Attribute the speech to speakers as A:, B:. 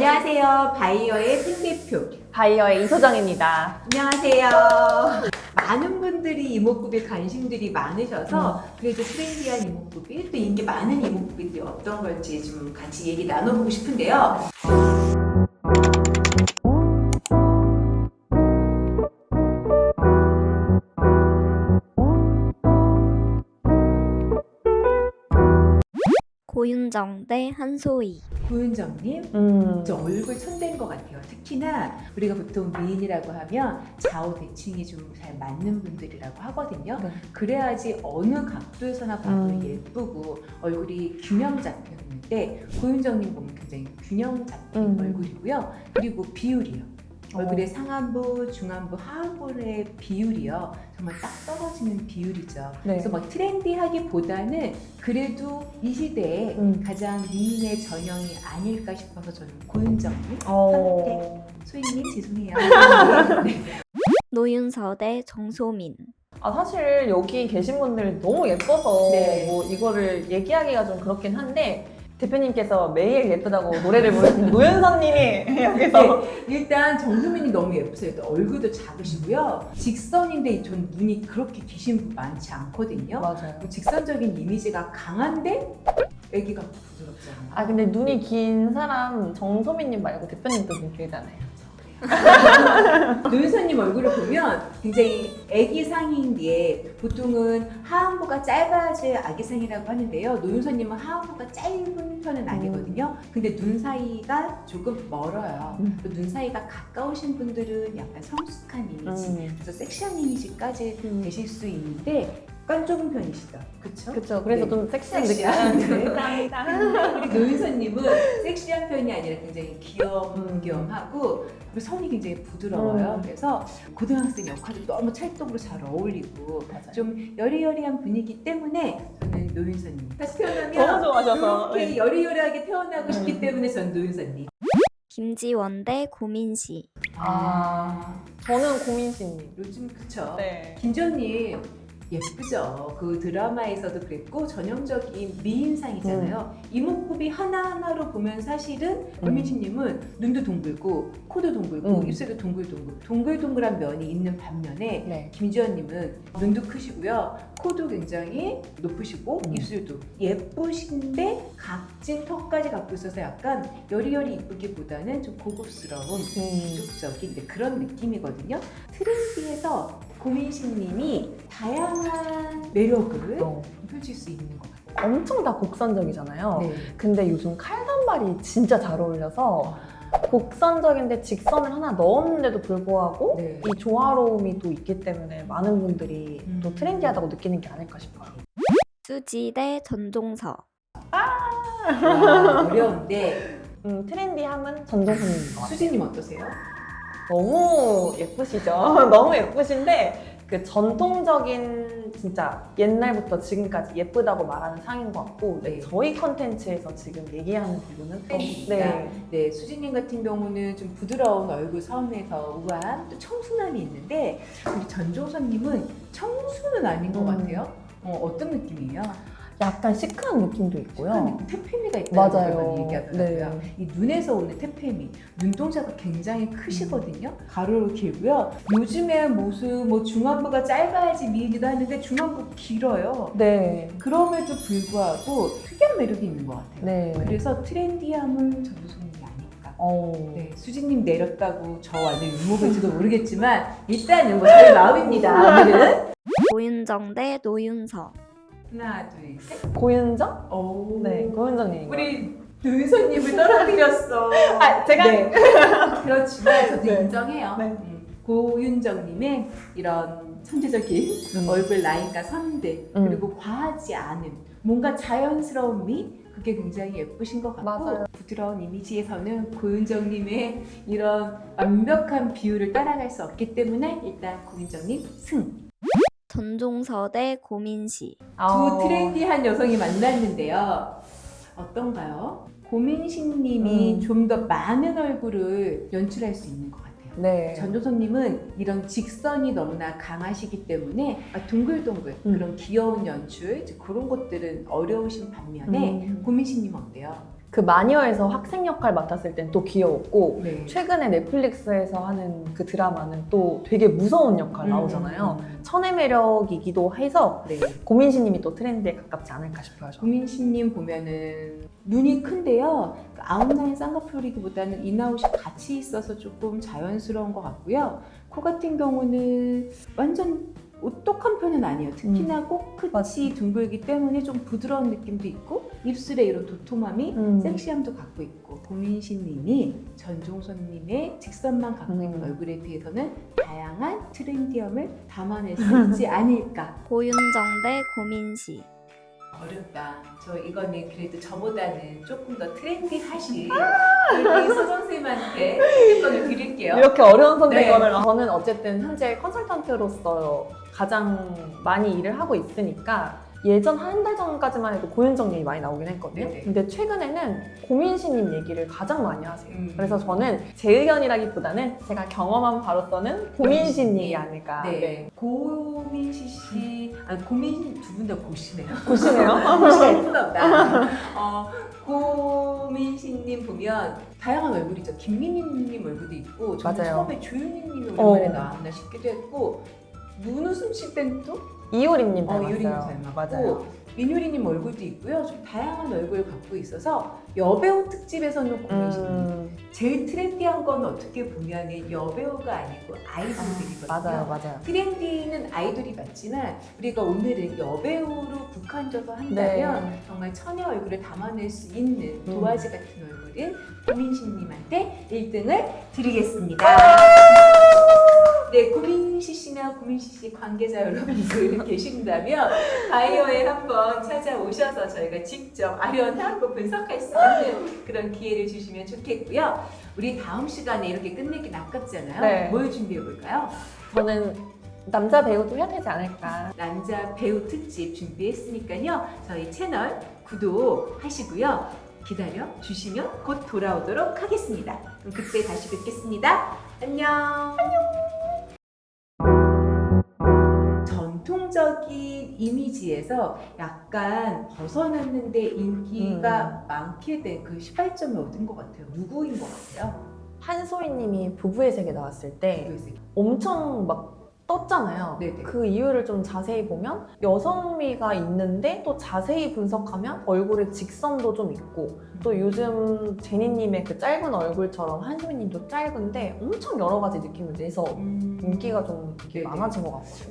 A: 안녕하세요. 바이어의 팀대표.
B: 바이어의 이소정입니다.
A: 안녕하세요. 많은 분들이 이목구비에 관심들이 많으셔서 그래도 트렌디한 이목구비, 또 인기 많은 이목구비들이 어떤 걸지 좀 같이 얘기 나눠보고 싶은데요.
C: 고윤정 대 한소희.
A: 고윤정님, 저 얼굴 천대인 것 같아요. 특히나 우리가 보통 미인이라고 하면 좌우 대칭이 좀 잘 맞는 분들이라고 하거든요.
B: 네.
A: 그래야지 어느 각도에서나 봐도 예쁘고 얼굴이 균형 잡혀 있는데 고윤정님 보면 굉장히 균형 잡힌 얼굴이고요. 그리고 비율이요. 얼굴의 상안부, 중안부, 하안부의 비율이요. 정말 딱 떨어지는 비율이죠.
B: 네.
A: 그래서 뭐 트렌디하기보다는 그래도 이 시대에 가장 미인의 전형이 아닐까 싶어서 저는 고윤정님 선택. 소희님 죄송해요. 네.
C: 노윤서 대 정소민.
B: 사실 여기 계신 분들 너무 예뻐서
A: 네.
B: 뭐 이거를 얘기하기가 좀 그렇긴 한데 대표님께서 매일 예쁘다고 노래를 부르신 노윤서님이 여기서
A: 네, 일단 정수민이 너무 예쁘세요. 또 얼굴도 작으시고요. 직선인데 전 눈이 그렇게 기신 분 많지 않거든요.
B: 맞아요.
A: 직선적인 이미지가 강한데 애기가 부드럽잖아요.
B: 근데 눈이 긴 사람 정소민님 말고 대표님도 눈 길잖아요.
A: 노윤서님 얼굴을 보면 굉장히 애기상인데 보통은 하안부가 짧아야지 아기상이라고 하는데요. 노윤서님은 하안부가 짧은 편은 아니거든요. 근데 눈 사이가 조금 멀어요. 또 눈 사이가 가까우신 분들은 약간 성숙한 이미지, 그래서 섹시한 이미지까지 되실 수 있는데 약간 좁은 편이시다. 그쵸?
B: 그렇죠. 그래서
A: 네.
B: 좀 섹시한 느낌.
A: 섹시한, 네.
B: 감사합니다.
A: 우리 노윤서님은 섹시한 편이 아니라 굉장히 귀염귀염하고 그리고 선이 굉장히 부드러워요. 그래서 고등학생 역할도 너무 찰떡으로 잘 어울리고
B: 맞아요.
A: 좀 여리여리한 분위기 때문에 저는 노윤서님. 다시 태어나면
B: 너무 좋아하셔서.
A: 이렇게 여리여리하게 태어나고 싶기 때문에 저는 노윤서님.
C: 김지원 대 고민씨.
B: 저는 고민씨님.
A: 요즘 그쵸?
B: 네.
A: 김지원님 예쁘죠. 그 드라마에서도 그랬고 전형적인 미인상이잖아요. 이목구비 하나하나로 보면 사실은 고민씨님은 눈도 동글고 코도 동글고 입술도 동글동글한 면이 있는 반면에
B: 네.
A: 김지원님은 눈도 크시고요. 코도 굉장히 높으시고 입술도 예쁘신데 각진 턱까지 갖고 있어서 약간 여리여리 이쁘기보다는 좀 고급스러운 이쪽적인 그런 느낌이거든요. 트렌디에서 고민식님이 다양한 매력을 펼칠 수 있는 것 같아요.
B: 엄청 다 곡선적이잖아요.
A: 네.
B: 근데 요즘 칼단발이 진짜 잘 어울려서 곡선적인데 직선을 하나 넣었는데도 불구하고
A: 네.
B: 이 조화로움이 또 있기 때문에 많은 분들이 또 트렌디하다고 느끼는 게 아닐까 싶어요.
C: 수지 대 전종서.
A: 와, 어려운데
B: 트렌디함은 전종선님인 것 같아요.
A: 수진님 어떠세요?
B: 너무 예쁘시죠? 너무 예쁘신데 그 전통적인 진짜 옛날부터 지금까지 예쁘다고 말하는 상인 것 같고
A: 네.
B: 저희 컨텐츠에서 지금 얘기하는 부분은
A: 네, 수진님 같은 경우는 좀 부드러운 얼굴 선에서 우아한 또 청순함이 있는데 우리 전종선님은 청순은 아닌 것 같아요. 어떤 느낌이에요?
B: 약간 시크한 느낌도 있고요.
A: 태페미가 있다고
B: 맞아요.
A: 얘기하더라고요.
B: 네.
A: 이 눈에서 오는 태페미, 눈동자가 굉장히 크시거든요. 가로로 길고요. 요즘의 모습, 뭐 중안부가 짧아야지 미인이다 하는데 중안부 길어요.
B: 네.
A: 그럼에도 불구하고 특이한 매력이 있는 것 같아요.
B: 네.
A: 그래서 트렌디함은 전도선님이 아닐까. 네, 수진님 내렸다고 저 완전 유목일지도 모르겠지만 일단은 뭐 저희 마음입니다. 오늘은
C: 고윤정 대 노윤서.
A: 하나, 둘, 셋.
B: 고윤정?
A: 오.
B: 네, 고윤정님.
A: 우리 노윤서님을 떨어뜨렸어.
B: 제가
A: 네. 그렇지만 저도
B: 네.
A: 인정해요.
B: 네.
A: 고윤정님의 이런 천재적인 얼굴 라인과 선들 그리고 과하지 않은 뭔가 자연스러운 미 그게 굉장히 예쁘신 것 같고
B: 맞아요.
A: 부드러운 이미지에서는 고윤정님의 이런 완벽한 비율을 따라갈 수 없기 때문에 일단 고윤정님 승.
C: 전종서 대 고민씨.
A: 두 트렌디한 여성이 만났는데요. 어떤가요? 고민식님이 좀 더 많은 얼굴을 연출할 수 있는 것 같아요.
B: 네.
A: 전조선님은 이런 직선이 너무나 강하시기 때문에 동글동글 그런 귀여운 연출 그런 것들은 어려우신 반면에 고민식님 어때요?
B: 그 마녀에서 학생 역할 맡았을 땐 또 귀여웠고
A: 네.
B: 최근에 넷플릭스에서 하는 그 드라마는 또 되게 무서운 역할 나오잖아요. 천의 매력이기도 해서
A: 네.
B: 고민시님이 또 트렌드에 가깝지 않을까 싶어요. 저는.
A: 고민씨님 보면은 눈이 큰데요. 그 아웃라인 쌍꺼풀이기보다는 인아웃이 같이 있어서 조금 자연스러운 것 같고요. 코 같은 경우는 완전 오똑한 편은 아니에요. 특히나 코끝이 둥글기 때문에 좀 부드러운 느낌도 있고 입술에 이런 도톰함이 섹시함도 갖고 있고 고민씨님이 전종선님의 직선만 갖고 있는 얼굴에 비해서는 다양한 트렌디함을 담아낼 수 있지 않을까.
C: 고윤정 대 고민시.
A: 어렵다. 저 이거는 그래도 저보다는 조금 더 트렌디하신 우리 소정쌤한테 선택권을 드릴게요.
B: 이렇게 어려운 선택권을
A: 네.
B: 저는 어쨌든 현재 컨설턴트로서 가장 많이 일을 하고 있으니까 예전 한 달 전까지만 해도 고윤정님이 많이 나오긴 했거든요.
A: 네네.
B: 근데 최근에는 고민시님 얘기를 가장 많이 하세요.
A: 음.
B: 그래서 저는 제 의견이라기보다는 제가 경험한 바로서는 고민시님이 아닐까.
A: 네. 고민시 씨, 고민 두 분 다 고시네요.
B: 보시네요.
A: 고시가 예쁘다 보다. 고민시님 보면 다양한 얼굴이 있죠. 김민희님 얼굴도 있고, 저는
B: 맞아요.
A: 처음에 조윤희님이 오랜만에
B: 어.
A: 나왔나 싶기도 했고, 눈웃음 씨 때는 또
B: 이효림님
A: 유리님
B: 닮았어요.
A: 닮았고,
B: 맞아요.
A: 민효리님 얼굴도 있고요. 좀 다양한 얼굴을 갖고 있어서 여배우 특집에서는 고민시님. 제일 트렌디한 건 어떻게 보면은 여배우가 아니고 아이돌들이거든요.
B: 맞아요.
A: 트렌디는 아이돌이 맞지만 우리가 오늘은 여배우로 국한져서 한다면
B: 네.
A: 정말 처녀 얼굴을 담아낼 수 있는 도화지 같은 얼굴인 고민시님한테 1등을 드리겠습니다. 네, 고민시 씨나 고민시 씨 관계자 여러분들 계신다면 바이오에 한번 찾아오셔서 저희가 직접 아련하고 분석할 수 있는 그런 기회를 주시면 좋겠고요. 우리 다음 시간에 이렇게 끝내긴 아깝잖아요.
B: 네.
A: 뭘 준비해 볼까요?
B: 저는 남자 배우도 해야 되지 않을까.
A: 남자 배우 특집 준비했으니까요. 저희 채널 구독하시고요. 기다려 주시면 곧 돌아오도록 하겠습니다. 그럼 그때 다시 뵙겠습니다. 안녕. 전통적인 이미지에서 약간 벗어났는데 인기가 많게 된 그 시발점을 얻은 것 같아요. 누구인 것 같아요?
B: 한소희님이 부부의 세계 나왔을 때 엄청 막 떴잖아요.
A: 네네.
B: 그 이유를 좀 자세히 보면 여성미가 있는데 또 자세히 분석하면 얼굴의 직선도 좀 있고 또 요즘 제니님의 그 짧은 얼굴처럼 한소희님도 짧은데 엄청 여러 가지 느낌을 내서 인기가 좀 이렇게
A: 네네.
B: 많아진 것 같거든요.